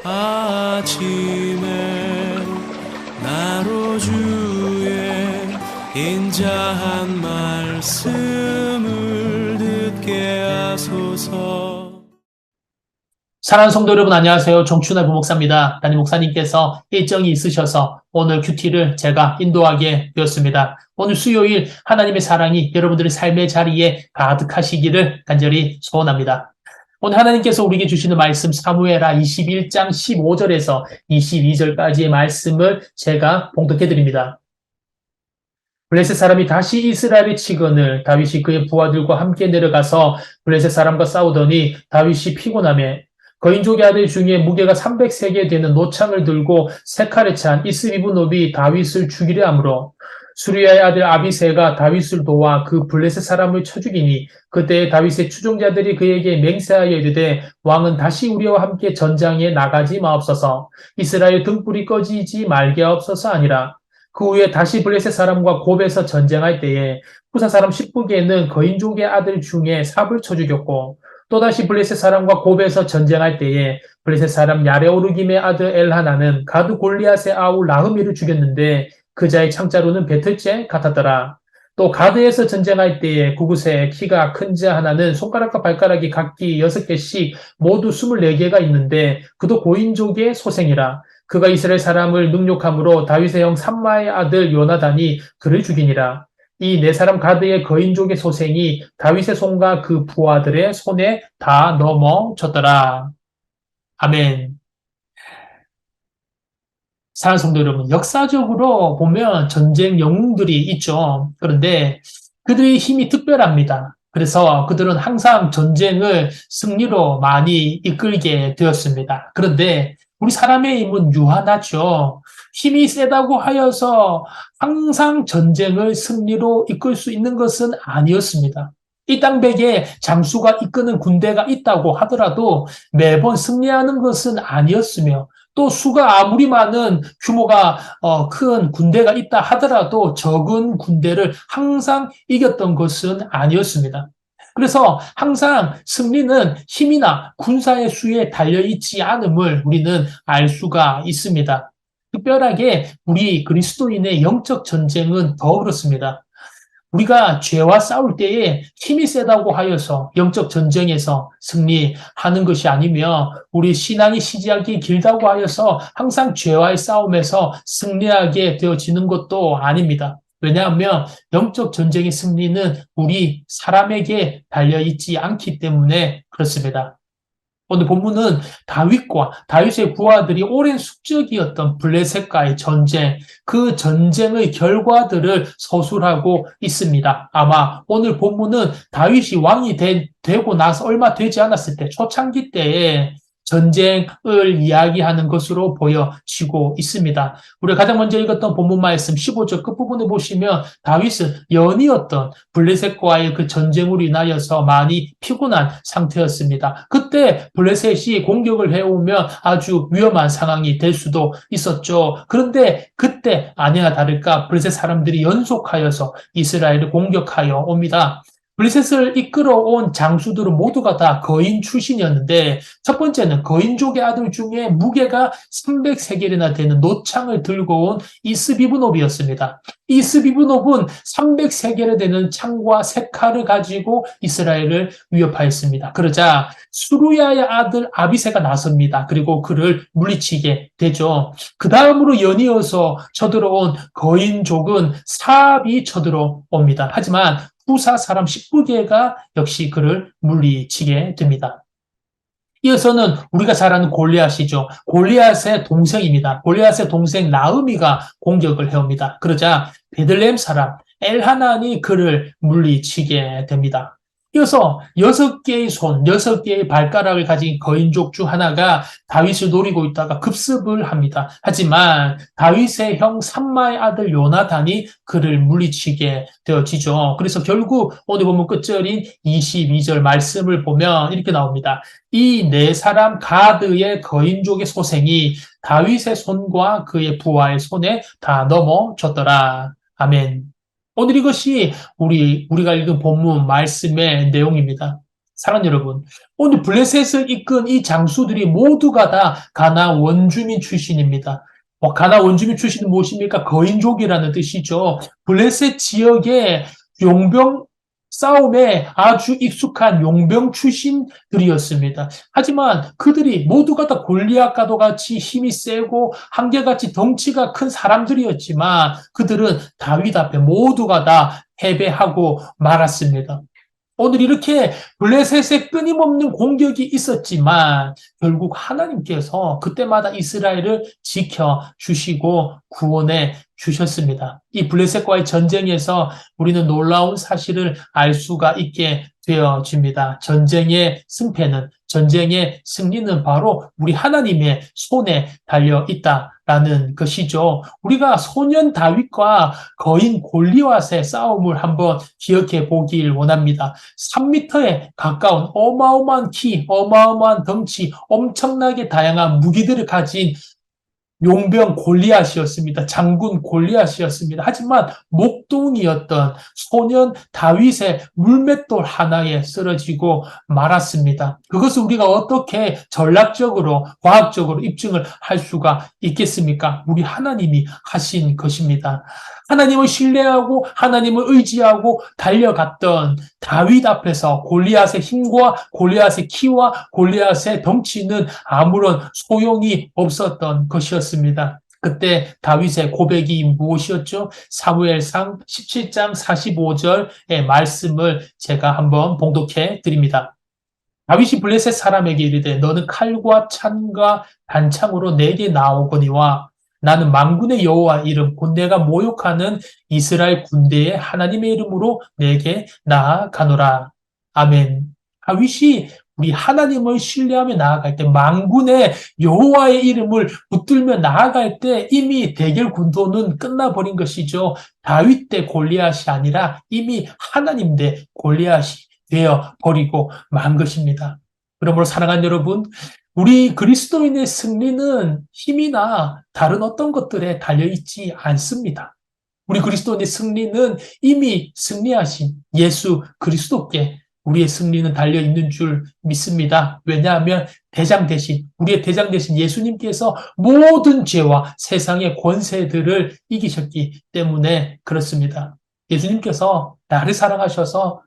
아침에 나로 주의 인자한 말씀을 듣게 하소서. 사랑하는 성도 여러분, 안녕하세요. 정춘하 부목사입니다. 담임 목사님께서 일정이 있으셔서 오늘 큐티를 제가 인도하게 되었습니다. 오늘 수요일 하나님의 사랑이 여러분들의 삶의 자리에 가득하시기를 간절히 소원합니다. 오늘 하나님께서 우리에게 주시는 말씀 사무엘하 21장 15절에서 22절까지의 말씀을 제가 봉독해 드립니다. 블레셋 사람이 다시 이스라엘을 치거늘 다윗이 그의 부하들과 함께 내려가서 블레셋 사람과 싸우더니 다윗이 피곤하며 거인족의 아들 중에 무게가 300세겔 되는 노창을 들고 세 칼에 찬 이스비브노비 다윗을 죽이려 하므로 수리아의 아들 아비새가 다윗을 도와 그 블레셋 사람을 쳐 죽이니 그때 다윗의 추종자들이 그에게 맹세하여 이르되 왕은 다시 우리와 함께 전장에 나가지 마옵소서. 이스라엘 등불이 꺼지지 말게 하옵소서 아니라. 그 후에 다시 블레셋 사람과 곱에서 전쟁할 때에 후사 사람 십부게는 거인족의 아들 중에 삽을 쳐 죽였고 또다시 블레셋 사람과 곱에서 전쟁할 때에 블레셋 사람 야레오르김의 아들 엘하나는 가드 골리앗의 아우 라흐미를 죽였는데 그 자의 창자루는 배틀째 같았더라. 또 가드에서 전쟁할 때에 그곳에 키가 큰 자 하나는 손가락과 발가락이 각기 6개씩 모두 24개가 있는데 그도 고인족의 소생이라. 그가 이스라엘 사람을 능욕함으로 다윗의 형 삼마의 아들 요나단이 그를 죽이니라. 이 네 사람 가드의 거인족의 소생이 다윗의 손과 그 부하들의 손에 다 넘어졌더라. 아멘. 사랑하는 성도 여러분, 역사적으로 보면 전쟁 영웅들이 있죠. 그런데 그들의 힘이 특별합니다. 그래서 그들은 항상 전쟁을 승리로 많이 이끌게 되었습니다. 그런데 우리 사람의 힘은 유한하죠. 힘이 세다고 하여서 항상 전쟁을 승리로 이끌 수 있는 것은 아니었습니다. 이 땅백에 장수가 이끄는 군대가 있다고 하더라도 매번 승리하는 것은 아니었으며 또 수가 아무리 많은 규모가 큰 군대가 있다 하더라도 적은 군대를 항상 이겼던 것은 아니었습니다. 그래서 항상 승리는 힘이나 군사의 수에 달려있지 않음을 우리는 알 수가 있습니다. 특별하게 우리 그리스도인의 영적 전쟁은 더 그렇습니다. 우리가 죄와 싸울 때에 힘이 세다고 하여서 영적 전쟁에서 승리하는 것이 아니며 우리 신앙이 시작이 길다고 하여서 항상 죄와의 싸움에서 승리하게 되어지는 것도 아닙니다. 왜냐하면 영적 전쟁의 승리는 우리 사람에게 달려있지 않기 때문에 그렇습니다. 오늘 본문은 다윗과 다윗의 부하들이 오랜 숙적이었던 블레셋과의 전쟁, 그 전쟁의 결과들을 서술하고 있습니다. 아마 오늘 본문은 다윗이 왕이 되고 나서 얼마 되지 않았을 때, 초창기 때에 전쟁을 이야기하는 것으로 보여지고 있습니다. 우리가 가장 먼저 읽었던 본문 말씀 15절 끝부분에 보시면 다윗은 연이었던 블레셋과의 그 전쟁으로 인하여서 많이 피곤한 상태였습니다. 그때 블레셋이 공격을 해오면 아주 위험한 상황이 될 수도 있었죠. 그런데 그때 아니나 다를까 블레셋 사람들이 연속하여서 이스라엘을 공격하여 옵니다. 블레셋을 이끌어온 장수들은 모두가 다 거인 출신이었는데 첫 번째는 거인족의 아들 중에 무게가 300세겔이나 되는 노창을 들고 온 이스비브노비였습니다. 이스비브노브는 300세겔에 되는 창과 세 칼을 가지고 이스라엘을 위협하였습니다. 그러자 수루야의 아들 아비새가 나섭니다. 그리고 그를 물리치게 되죠. 그 다음으로 연이어서 쳐들어온 거인족은 사압이 쳐들어옵니다. 하지만 후사 사람 19개가 역시 그를 물리치게 됩니다. 이어서는 우리가 잘 아는 골리앗이죠. 골리앗의 동생입니다. 골리앗의 동생 나흐미가 공격을 해옵니다. 그러자 베들레헴 사람 엘하난이 그를 물리치게 됩니다. 이어서 6개의 손, 6개의 발가락을 가진 거인족 중 하나가 다윗을 노리고 있다가 급습을 합니다. 하지만 다윗의 형 삼마의 아들 요나단이 그를 물리치게 되어지죠. 그래서 결국 오늘 보면 끝절인 22절 말씀을 보면 이렇게 나옵니다. 이 네 사람 가드의 거인족의 소생이 다윗의 손과 그의 부하의 손에 다 넘어졌더라. 아멘. 오늘 이것이 우리가 읽은 본문 말씀의 내용입니다. 사랑하는 여러분, 오늘 블레셋을 이끈 이 장수들이 모두가 다 가나안 원주민 출신입니다. 가나안 원주민 출신은 무엇입니까? 거인족이라는 뜻이죠. 블레셋 지역의 용병 싸움에 아주 익숙한 용병 출신들이었습니다. 하지만 그들이 모두가 다 골리앗과도 같이 힘이 세고 한결같이 덩치가 큰 사람들이었지만 그들은 다윗 앞에 모두가 다 패배하고 말았습니다. 오늘 이렇게 블레셋의 끊임없는 공격이 있었지만 결국 하나님께서 그때마다 이스라엘을 지켜주시고 구원해 주셨습니다. 이 블레셋과의 전쟁에서 우리는 놀라운 사실을 알 수가 있게 되어집니다. 전쟁의 승패는, 전쟁의 승리는 바로 우리 하나님의 손에 달려 있다라는 것이죠. 우리가 소년 다윗과 거인 골리앗의 싸움을 한번 기억해 보길 원합니다. 3m에 가까운 어마어마한 키, 어마어마한 덩치, 엄청나게 다양한 무기들을 가진 용병 골리앗이었습니다. 장군 골리앗이었습니다. 하지만 목동이었던 소년 다윗의 물맷돌 하나에 쓰러지고 말았습니다. 그것을 우리가 어떻게 전략적으로, 과학적으로 입증을 할 수가 있겠습니까? 우리 하나님이 하신 것입니다. 하나님을 신뢰하고 하나님을 의지하고 달려갔던 다윗 앞에서 골리앗의 힘과 골리앗의 키와 골리앗의 덩치는 아무런 소용이 없었던 것이었습니다. 그때 다윗의 고백이 무엇이었죠? 사무엘상 17장 45절의 말씀을 제가 한번 봉독해 드립니다. 다윗이 블레셋 사람에게 이르되 너는 칼과 창과 단창으로 내게 나오거니와 나는 만군의 여호와 이름 곧 내가 모욕하는 이스라엘 군대의 하나님의 이름으로 내게 나아가노라. 아멘. 다윗이 우리 하나님을 신뢰하며 나아갈 때 만군의 여호와의 이름을 붙들며 나아갈 때 이미 대결 군도는 끝나버린 것이죠. 다윗 대 골리앗이 아니라 이미 하나님 대 골리앗이 되어버리고 만 것입니다. 그러므로 사랑하는 여러분, 우리 그리스도인의 승리는 힘이나 다른 어떤 것들에 달려있지 않습니다. 우리 그리스도인의 승리는 이미 승리하신 예수 그리스도께 우리의 승리는 달려있는 줄 믿습니다. 왜냐하면 우리의 대장 되신 예수님께서 모든 죄와 세상의 권세들을 이기셨기 때문에 그렇습니다. 예수님께서 나를 사랑하셔서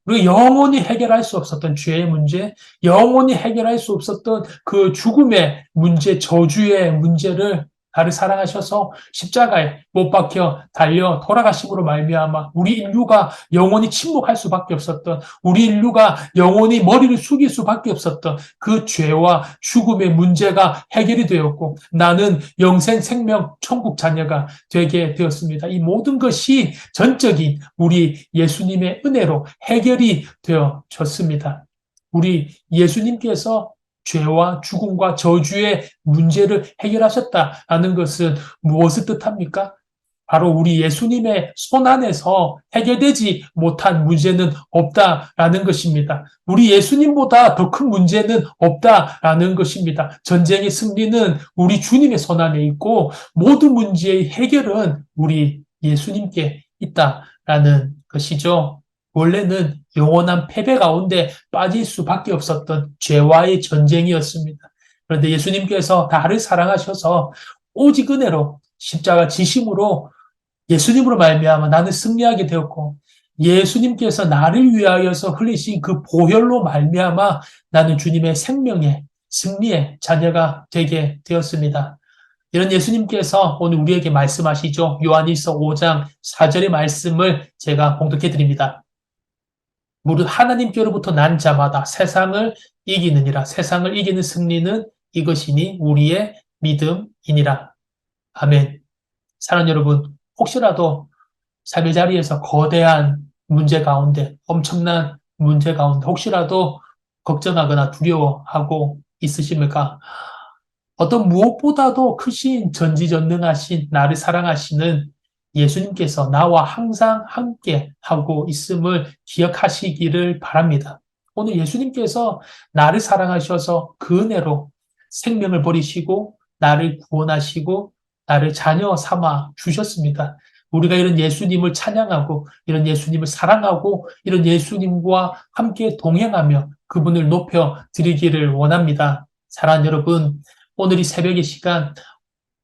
우리가 영원히 해결할 수 없었던 죄의 문제, 영원히 해결할 수 없었던 그 죽음의 문제, 저주의 문제를 나를 사랑하셔서 십자가에 못 박혀 달려 돌아가심으로 말미암아 우리 인류가 영원히 침묵할 수밖에 없었던, 우리 인류가 영원히 머리를 숙일 수밖에 없었던 그 죄와 죽음의 문제가 해결이 되었고 나는 영생 생명 천국 자녀가 되게 되었습니다. 이 모든 것이 전적인 우리 예수님의 은혜로 해결이 되어졌습니다. 우리 예수님께서 죄와 죽음과 저주의 문제를 해결하셨다라는 것은 무엇을 뜻합니까? 바로 우리 예수님의 손 안에서 해결되지 못한 문제는 없다라는 것입니다. 우리 예수님보다 더 큰 문제는 없다라는 것입니다. 전쟁의 승리는 우리 주님의 손 안에 있고 모든 문제의 해결은 우리 예수님께 있다라는 것이죠. 원래는 영원한 패배 가운데 빠질 수밖에 없었던 죄와의 전쟁이었습니다. 그런데 예수님께서 나를 사랑하셔서 오직 은혜로 십자가 지심으로 예수님으로 말미암아 나는 승리하게 되었고 예수님께서 나를 위하여서 흘리신 그 보혈로 말미암아 나는 주님의 생명의 승리의 자녀가 되게 되었습니다. 이런 예수님께서 오늘 우리에게 말씀하시죠. 요한일서 5장 4절의 말씀을 제가 봉독해 드립니다. 무릇 하나님께로부터 난 자마다 세상을 이기느니라. 세상을 이기는 승리는 이것이니 우리의 믿음이니라. 아멘. 사랑하는 여러분, 혹시라도 삶의 자리에서 거대한 문제 가운데, 엄청난 문제 가운데 혹시라도 걱정하거나 두려워하고 있으십니까? 어떤 무엇보다도 크신 전지전능하신 나를 사랑하시는 예수님께서 나와 항상 함께 하고 있음을 기억하시기를 바랍니다. 오늘 예수님께서 나를 사랑하셔서 그 은혜로 생명을 버리시고 나를 구원하시고 나를 자녀 삼아 주셨습니다. 우리가 이런 예수님을 찬양하고 이런 예수님을 사랑하고 이런 예수님과 함께 동행하며 그분을 높여 드리기를 원합니다. 사랑하는 여러분, 오늘 이 새벽의 시간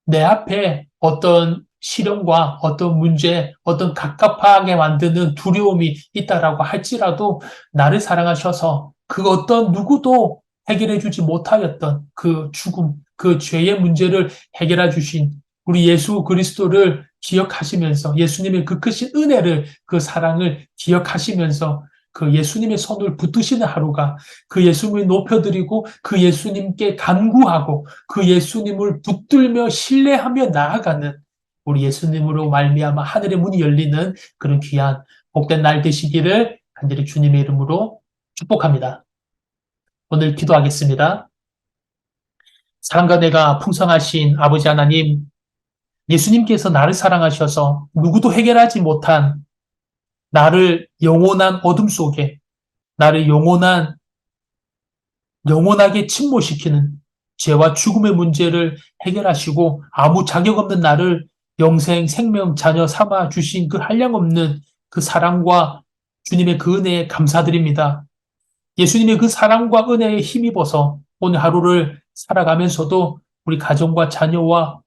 내 앞에 어떤 시련과 어떤 문제, 어떤 갑갑하게 만드는 두려움이 있다라고 할지라도 나를 사랑하셔서 그 어떤 누구도 해결해 주지 못하였던 그 죽음, 그 죄의 문제를 해결해 주신 우리 예수 그리스도를 기억하시면서 예수님의 그 크신 은혜를 그 사랑을 기억하시면서 그 예수님의 손을 붙드시는 하루가 그 예수님을 높여드리고 그 예수님께 간구하고 그 예수님을 붙들며 신뢰하며 나아가는 우리 예수님으로 말미암아 하늘의 문이 열리는 그런 귀한 복된 날 되시기를 간절히 주님의 이름으로 축복합니다. 오늘 기도하겠습니다. 사랑과 내가 풍성하신 아버지 하나님, 예수님께서 나를 사랑하셔서 누구도 해결하지 못한 나를 영원한 어둠 속에 나를 영원하게 침몰시키는 죄와 죽음의 문제를 해결하시고 아무 자격 없는 나를 영생, 생명, 자녀 삼아 주신 그 한량없는 그 사랑과 주님의 그 은혜에 감사드립니다. 예수님의 그 사랑과 은혜에 힘입어서 오늘 하루를 살아가면서도 우리 가정과 자녀와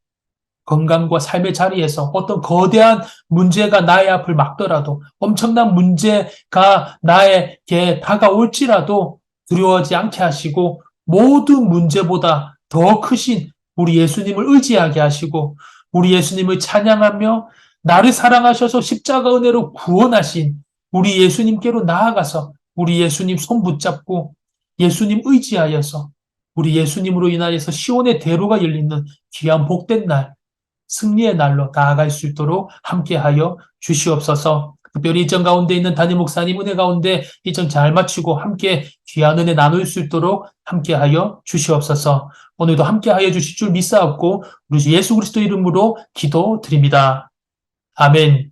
건강과 삶의 자리에서 어떤 거대한 문제가 나의 앞을 막더라도 엄청난 문제가 나에게 다가올지라도 두려워하지 않게 하시고 모든 문제보다 더 크신 우리 예수님을 의지하게 하시고 우리 예수님을 찬양하며 나를 사랑하셔서 십자가 은혜로 구원하신 우리 예수님께로 나아가서 우리 예수님 손 붙잡고 예수님 의지하여서 우리 예수님으로 인하여서 시온의 대로가 열리는 귀한 복된 날 승리의 날로 나아갈 수 있도록 함께하여 주시옵소서. 특별히 이전 가운데 있는 담임 목사님 은혜 가운데 이전 잘 마치고 함께 귀한 은혜 나눌 수 있도록 함께하여 주시옵소서. 오늘도 함께하여 주실 줄 믿사옵고 우리 주 예수 그리스도 이름으로 기도드립니다. 아멘.